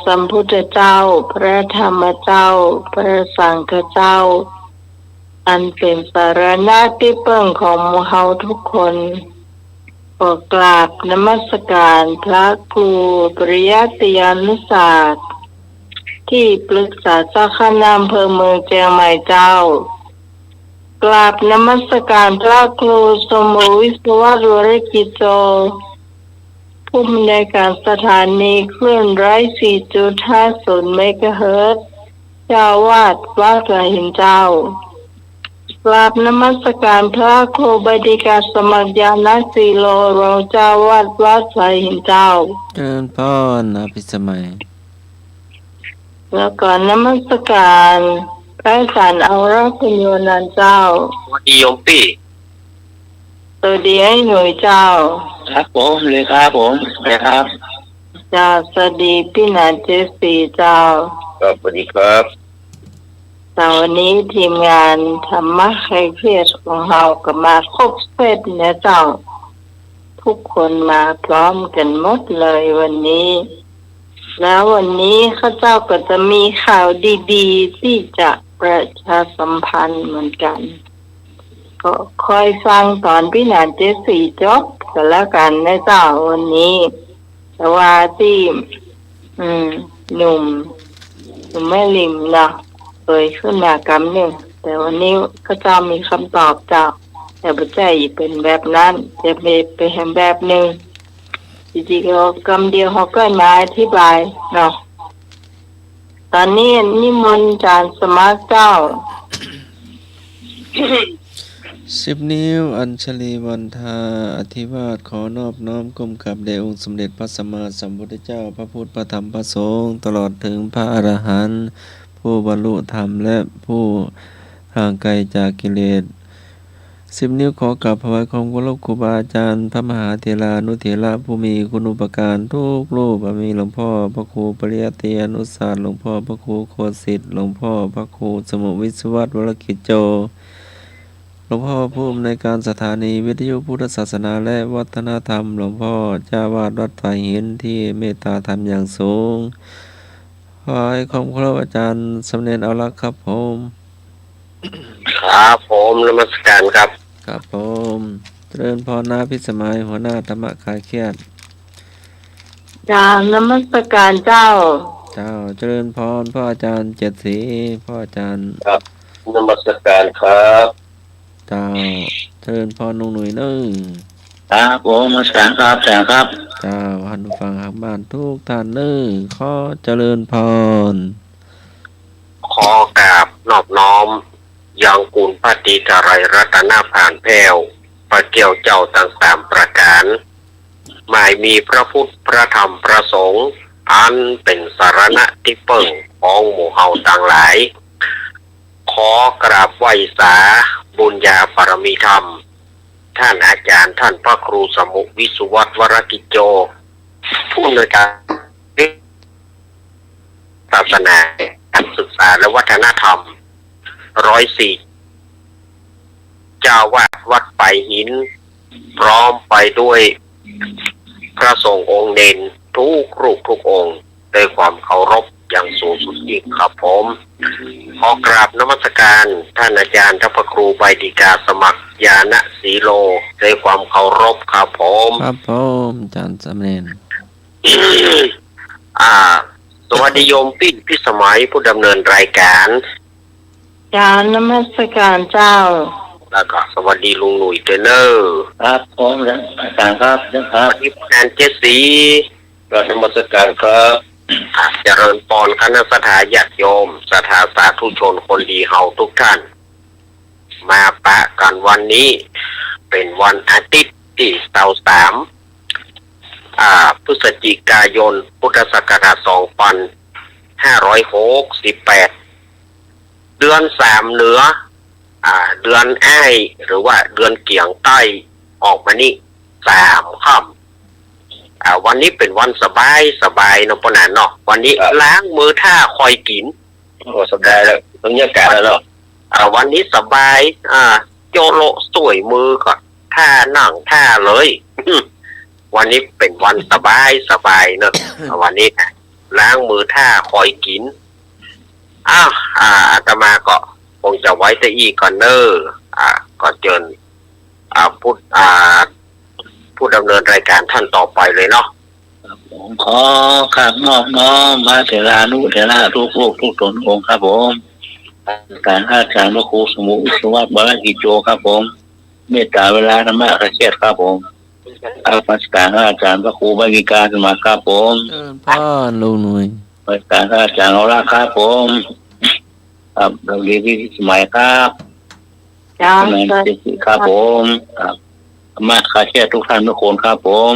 สัมพุทธเจ้าพระธรรมเจ้าพระสังฆเจ้าอันเป็นสารณะที่พึ่งของหมู่เฮาทุกคนขอกราบนมัสการพระครูปริยัติยานุศาสตร์ที่ปรึกษาเจ้าคณะอำเภอเมืองเชียงใหม่เจ้ากราบนมัสการพระครูสมวิศวะวรกิจโจผู้อำนวยการสถานีคลื่นไร้ 4.50 เมกะเฮิรตซ์เจ้าวาดวัดหัวหินเจ้ากราบนมัสการพระครูบดีกาสมัครญาณสีโลรองเจ้าวาดวัดหัวหินเจ้าเจริญพรอภิสมัยแล้วก็นมัสการพระอาจารย์เอารักคุณโยนันเจ้าสวัสดีโยมพี่สวัสดีให้หน่วยเจ้าครับผมเลยครับผมนะครับเจ้าสวัสดีพี่นาเจสีเจ้าครับสวัสดีครับวันนี้ทีมงานธรรมะใครเครียดของเราก็มาครบเซตนะเจ้าทุกคนมาพร้อมกันหมดเลยวันนี้แล้ววันนี้ข้าเจ้าก็จะมีข่าวดีๆที่จะประชาสัมพันธ์เหมือนกันก็คอยฟังตอนพี่นานเจสี่จบกันแล้วกันนะเจ้าวันนี้แต่ว่าที่หนุ่มแม่ลิมเนาะเคยขึ้นมากำหนึ่งแต่วันนี้ข้าเจ้ามีคำตอบจากแต่ปัจจัยเป็นแบบนั้นจะไปเห็นแบบหนึ่งจริงๆเราคำเดียวเขาก็มาอธิบายเนาะตอนนี้นิมนต์อาจารย์สมัครเจ้า10 นิ้วอัญชลีวันทาอธิวาทขอนอบน้อมก้มกับแด่องค์สมเด็จพระสัมมาสัมพุทธเจ้าพระพุทธพระธรรมพระสงฆ์ตลอดถึงพระอรหันต์ผู้บรรลุธรรมและผู้ห่างไกลจากกิเลส10 นิ้วขอกราบถวายความเคารพครูบาอาจารย์พระมหาเถรานุเถระผู้มีคุณูปการทุกรูปมีหลวงพ่อพระครูปริยัติยานุศาสตร์หลวงพ่อพระครูโคสิทธิ์หลวงพ่อพระครูสมุวิศวะวรกิจโจหลวงพ่อผู้อำนวยการสถานีวิทยุพุทธศาสนาและวัฒนธรรมหลวงพ่อเจ้าวาดวัดไผ่หินที่เมตตาธรรมอย่างสูงขอให้ความเคารพอาจารย์สำเร็จเอาละครับผมครับผมนมัสการครับครับผมเจริญพรนะพิสมัยหัวหน้าธรรมะคลายเครียดนมัสการเจ้าเจริญพรพ่ออาจารย์เจ็ดสีพ่ออาจารย์ครับนมัสการครับเจริญพรนุ่งหนุ่ยนึ่งครับผมนมัสการครับครับหันฟังทางบ้านทุกท่านนึ่งขอเจริญพรขอกราบนอบน้อมยังกุลพระดีกรัยรัตนผ่านแผ้วพระเกี่ยวเจ้าต่างๆประการหมายมีพระพุทธพระธรรมพระสงฆ์อันเป็นสารณะที่พึ่งของหมู่เฮาต่างหลายขอกราบไหว้สาบุญญาบารมีธรรมท่านอาจารย์ท่านพระครูสมุวิสุวัตวรกิจโจผู้อำนวยการศาสนาการศึกษาและวัฒนธรรม104เจ้าวาดวัดไผ่หินพร้อมไปด้วยพระสงฆ์องค์เด่นทุกรูปทุกองค์ด้วยความเคารพอย่างสูงสุดยิ่งครับผมขอกราบนมัสการท่านอาจารย์พระครูใบดิกาสมัครญาณสีโลด้วยความเคารพครับผมครับผมอาจารย์สำเร็จสวัสดีโยมพี่สมัยผู้ดำเนินรายการนมัสการเจ้าแล้วก็สวัสดีลุงหนุ่ยเทรนเนอร์ครับผมอาจารย์ครับสวัสดีแอนเจสีกราบนมัสการครับเจริญพรคณะสัตยาญาติโยมสถาสาธุชนคนดีเฮาทุกท่านมาปะกันวันนี้เป็นวันอาทิตย์ที่3พฤศจิกายนพุทธศักราช2568เดือน3เหนือเดือนไอ้หรือว่าเดือนเกี่ยงใต้ออกมานี่3ค่ำวันนี้เป็นวันสบายเนาะปนานเนาะวันนี้ล้างมือท่าคอยกินสบายแล้วบรรยากาศแล้วเนาะวันนี้สบายโยโลสวยมือก่อนท่านั่งท่าเลยวันนี้เป็นวันสบายเนอะวันนี้ ล้างมือท่าคอยกินอ้าวอาตมาก็คงจะไว้แต่อีก่อนเนอก็เจิญผู้ดำเนินรายการท่านต่อไปเลยเนาะผมขอครับน้อมมาเถรานุเถระทุกลูกทุกตนองค์ครับผมการอาจารย์พระครูสมุวิศวะบรกิจโจครับผมเมตตาเวลาธรรมะกระเชษครับผมอาปัสการอาจารย์พระครูบริการสมาครับผมพ่อลุงหน่วยปัสการอาจารย์เอาละครับผมครับเราเรียนที่สมัยครับจ้าแม่เจสิครับผมครับมาคาเชษทุกท่านทุกคนครับผม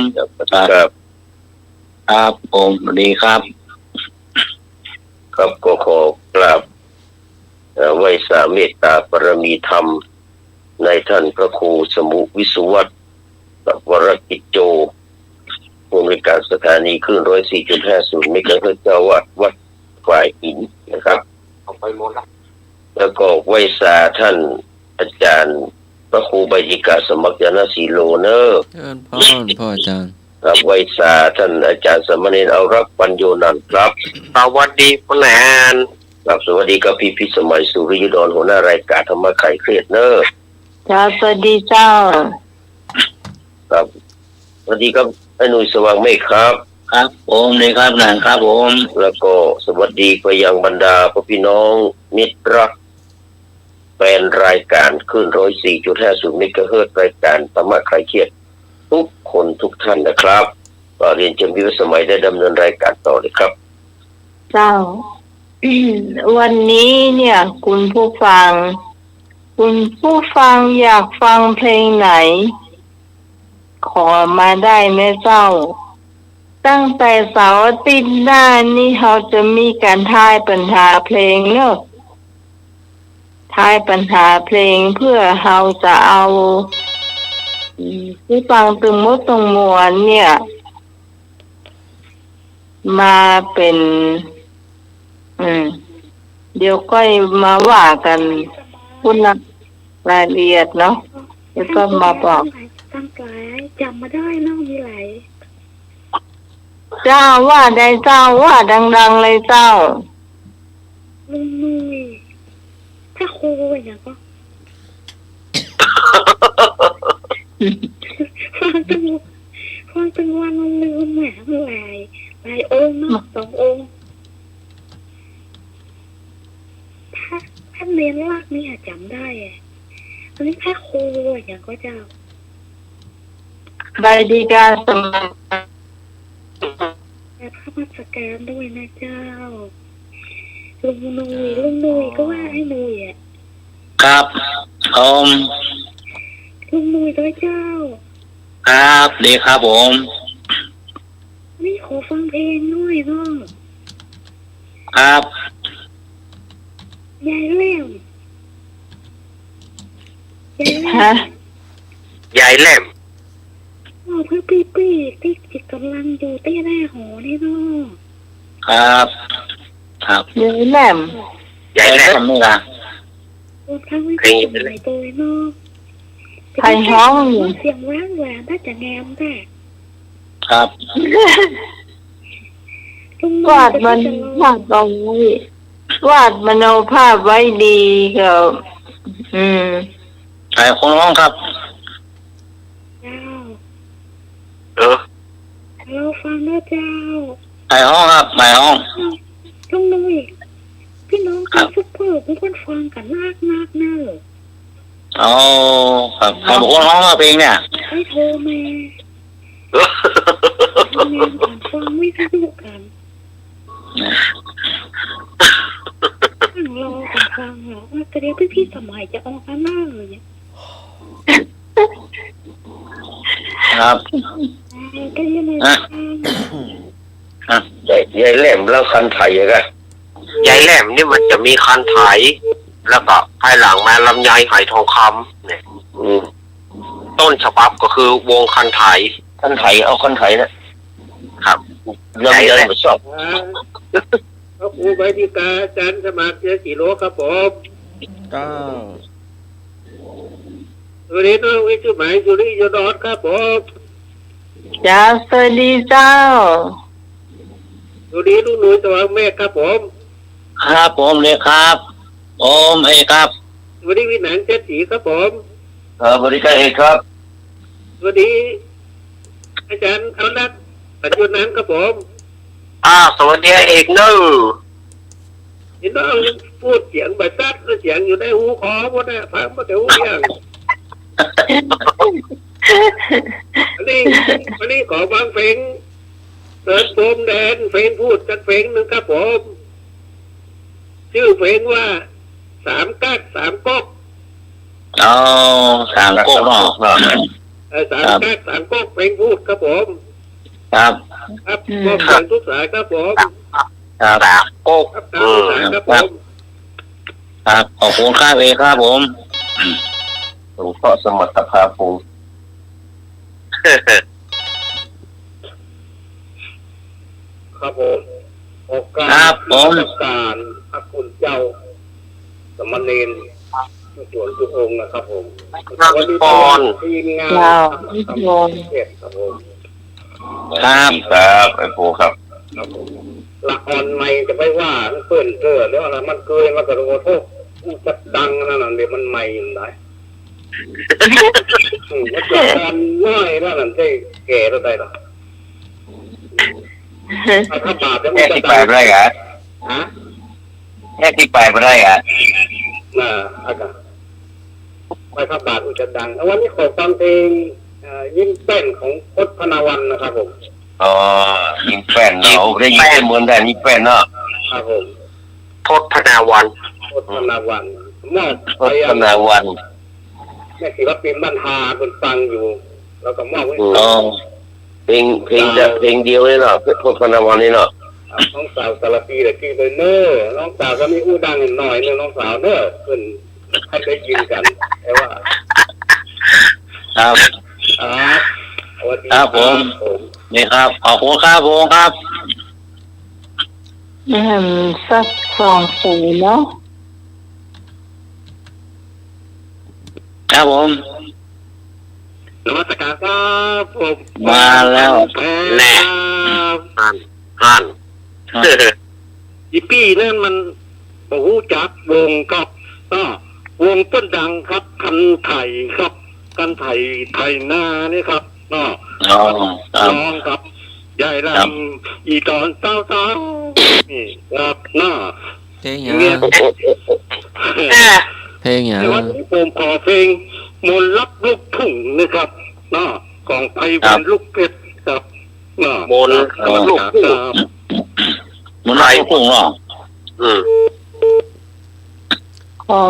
ครับผมสวัสดีครับครับก็ขอกราบไหว้สาเมตตาปรมีธรรมในท่านพระครูสมุวิสุวัตวรกิจโจผู้อำนวยการสถานีคลื่น 104.50 เมกะเฮิรตซ์เจ้าวัดฝ่ายหินนะครับเอาไปหมดแล้วก็ไหว้สาท่านอาจารย์พระครูใบดิกาสมัครยานสีโลเนอร์พ่ออาจารย์ครับไหว้สาท่านอาจารย์สมณเณรเอารักปัญโยนันท์ครับสวัสดีพ่อแหนครับสวัสดีครับพี่พิสมัยสุริยดลหัวหน้ารายการธรรมะไขเครียดเนอร์จ้าสวัสดีเจ้าครับสวัสดีครับไอ้หนุ่ยสว่างเมฆครับครับผมนี่ครับนางครับผมแล้วก็สวัสดีไปยังบรรดาพี่น้องมิตรรักแฟนรายการขึ้น 104.50 เมกะเฮิรตซ์รายการธรรมะไขเครียดทุกคนทุกท่านนะครับก็เรียนเชิญพี่พิสมัยได้ดำเนินรายการต่อเลยครับเจ้า วันนี้เนี่ยคุณผู้ฟังอยากฟังเพลงไหนขอมาได้ไหมเจ้าตั้งแต่เสาร์อาทิตย์หน้านี้เราจะมีการทายปัญหาเพลงเนอะทายปัญหาเพลงเพื่อเราจะเอาผู้ฟังตึงมดตรงมวลเนี่ยมาเป็นเดี๋ยวก็มาว่ากันพูดนะรายละเอียดเนาะแล้วก็มาบอกตั้งใจจำมาได้เนาะมีหลายเจ้าว่าได้เจ้าว่าดังๆเลยเจ้าลุงนุ้ยถ้าครูอย่างก็ฟังตั้งวันลืมแหมหลายองค์เนาะ2 องค์ถ้าเรียนลากนี่จำได้อันนี้แค่ครูอย่างก็เจ้าใบดีกาสมัครพระมาสการด้วยนะเจ้าลุงนุยก็ว่าให้นุยครับลุงนุยด้วยเจ้าครับดีครับผมนี่ขอฟังเพลงด้วยเนาะครับยายแหลมยายแหลมเพื่อปีที่จิตกำลังอยู่ใต้หน้าหอนี่เนาะครับยายแหลมนี่ล่ะทั้งวิธีไหนตัวเนาะไทยฮ้องเสียงแหวนถ้าจะแงมแต่ครับวาดมันวาดตรงนี้วาดมโนภาพไว้ดีก็ใครคนร้องครับเราฟังนะเจ้าใครห้องครับใครห้องลุงนุ้ยพี่น้องกันซุปเปอร์เป็นคนฟังกันมากเนอะอ๋อครับใครบอกว่าร้องเพลงเนี่ยให้โทรมาฟังไม่สนุกกันนั่งรอกันฟังเหรอแต่เดี๋ยวพี่สมัยจะออกกันหน้าเลยครับก็ยังไงยายแหลมแล้วคันไถกันยายแหลมนี่มันจะมีคันไถแล้วก็ภายหลังมาลำไยไหทองคำเนี่ยต้นฉบับก็คือวงคันไถเอาคันไถนะครับลำไยไม่ชอบพระครูใบดิกาอาจารย์สมัครเสียกี่โลครับผมวันนี้น้องวิจุหมายสุริยดลครับผมจ้าสวัสดีเจ้า สวัสดีลุงหนุ่ยสว่างเมฆครับผม ครับผมเลยครับผมเอกครับ สวัสดีวินันเจ็ดสีครับผม บริการเอกครับ สวัสดีอาจารย์เอานัทปัจจุบันครับผม สวัสดีเอกเนอ พี่น้องพูดเสียงใบตัดเสียงอยู่ในหูคอหมดนะฟังหมดแต่หูอย่างวันนี้ขอฟังเพลงเดินพรมแดนเพลงพูดกันเพลงหนึ่งครับผมชื่อเพลงว่าสามกักสามก๊ก เอาสามโก๊กเนาะ สามกักสามก๊กเพลงพูดครับผม ครับ ครับมอบเสียงทุกสายครับผม ครับ สามโกก ครับตามทุกสายครับผม ครับขอบคุณครับเอกครับผม หลวงพ่อสมรรถภาพง ครับผมโอกาส ครับผม การพระคุณเจ้าสมณเณรส่วนทุกองค์นะครับผม วันนี้ ทีมงาน เรา เทศครับผม ครับครับไอ้ปูครับ ครับผมละอ่อนไม่จะไปว่าเพื่อนเพื่อแล้วอะไรมันเกยมันกระโดดโทษจะดังนั่นน่ะเดี๋ยวมันไม่อยู่ไหนมันจะดังน้อยนั่นน่ะได้แก่แล้วได้หรอถ้าบาปแล้วมันจะดัง ฮะ แค่ที่ไปไม่ได้อะ อากาศไปพระบาทอุจจดังวันนี้ขอฟังเพลงยิ้มเต้นของพจน์พนาวันนะครับผม อ๋อยิงแป้นเนาะได้ยิงเหมือนได้ยิงแป้นเนาะ ครับผม ทศพนาวัน พจน์พนาวันมอบ พัฒนาวัน แม่ศิลปินบ้านฮาคนฟังอยู่ แล้วก็มอบให้ อ๋อเพลงเดียวเลยเนาะพัฒนาวันนี่เนาะ น้องสาวสารปีแต่ที่เลยเนอน้องสาวก็มีอู้ดังหน่อยนึงน้องสาวเนอขึ้นให้ได้ยินกันแต่ว่า ครับ สวัสดี ครับผม นี่ครับขอบคุณครับผมครับ สักสองสีเนาะ ครับผม นมัสการครับผม มาแล้ว แน่ฮัน อีปี้นั่นมันโอ้โหจักวงครับวงต้นดังครับกันไถ่ครับกันไถ่นานี่ครับอ๋อครับ น้องครับใหญ่ลำอีตอนเศร้านี่ครับเพลงหยัง เนี่ย เพลงหยัง ในวันนี้ผมขอเพลงมนต์รักลูกทุ่งนะครับของไพวันลูกเพชรครับมนต์ลูกทุ่ง มันไรพุ่งเนาะ ขอ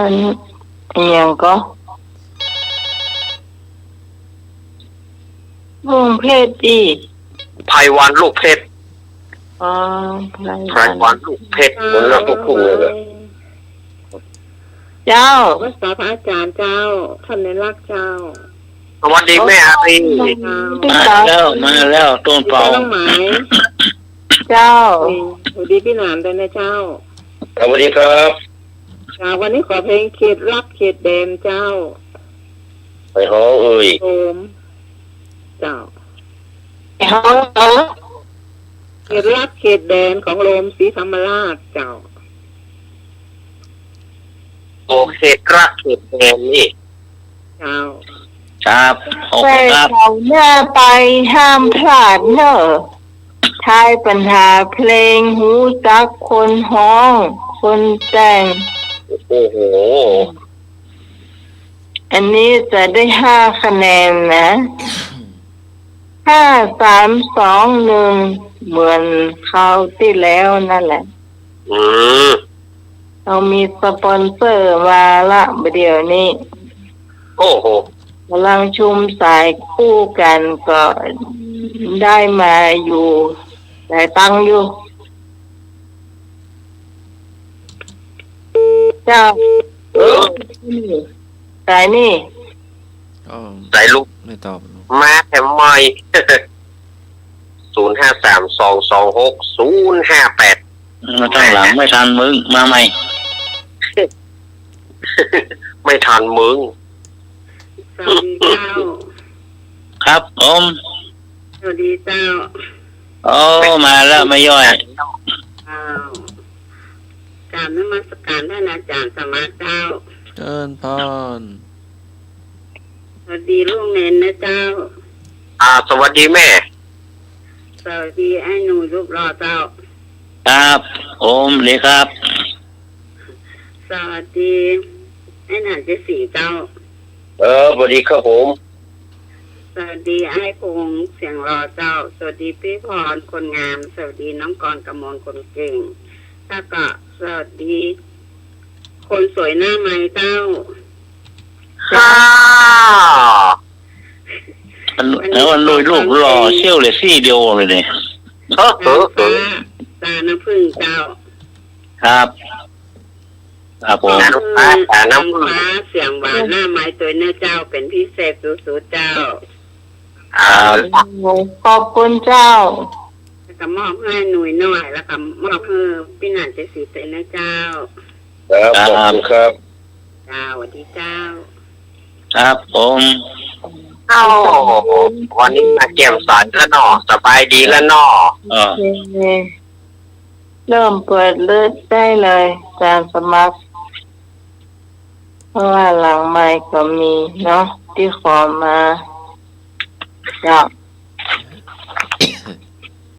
งอย่างก็วงเพศดี ไพวันลูกเพชร ไพ ไพวันลูกเพชรมนต์รักลูกทุ่งเลย เจ้า พระสาพระอาจารย์เจ้าท่านในรักเจ้า สวัสดีแม่อารี มาแล้วต้นเปล่า เจ้าต้องหมาย เจ้า สวัสดีพี่หนานด้วยนะเจ้า สวัสดีครับ วันนี้ขอเพลงเขตรักเขตแดนเจ้า ไปห้องเอ่ย โอมเจ้า เขาเขา เขตรักเขตแดนของโรมศรีธรรมราชเจ้า โอเครักเขตแดนนี่ เจ้า ครับขอบ ไป คุณครับ เขาหน้าไปห้ามพลาดเนอะทายปัญหาเพลงหูจักคนฮ้อง คนแต่ง โอ้โห อันนี้จะได้5 คะแนนนะ5 3 2 1เหมือนคราวที่แล้วนั่นแหละ เรามีสปอนเซอร์มาละเดี๋ยวนี้ โอ้โห กำลังชุมสายคู่กันก็ได้มาอยู่ได้ตังค์อยู่ เจ้าสายนี่ อ๋อ ใส่ลูก ไม่ตอบ มาแถมไม่ 053226058 มาตั้งหลังไม่ทันมึงมาใหม่ ไม่ทันมึง สวัสดีเจ้า ครับผม สวัสดีเจ้า โอ้มาแล้วไม่ย่อย กราบนมัสการท่านอาจารย์สมาเจ้า เจิญพร สวัสดีลูกเนนนะเจ้า สวัสดีแม่ สวัสดีไอ้หนูรูปรอเจ้า ครับผมเลยครับ สวัสดีไอ้หนานเจสีเจ้า สวัสดีครับผม สวัสดีไอ้พงเสียงรอเจ้า สวัสดีพี่พรคนงาม สวัสดีน้องกรกมลคนเก่งแล้วก็สวัสดีคนสวยหน้าไม้เจ้า วันลุยลูกรอเชี่ยวเลยซี่เดียวเลยเนี่ย นางฟ้าตาน้ำพึ่งเจ้า ครับครับผม น้ำฟ้าตาน้ำพึ่ง ฟ้าเสียงหวานหน้าไม้ตัวเนื้อเจ้าเป็นพิเศษสูๆเจ้า ขอบคุณเจ้า แล้วก็มอบให้หน่วยหน่อยแล้วก็มอบให้พี่หนานเจสีตัวเนื้อเจ้า ครับขอบคุณครับ เจ้าสวัสดีเจ้า ครับผม วันนี้มาเกี่ยมสอนแล้วเนาะสบายดีแล้วเนาะ เริ่มเปิดเลือดได้เลยอาจารย์สมัคร เพราะว่าหลังไมค์ก็มีเนาะที่ขอมาจาก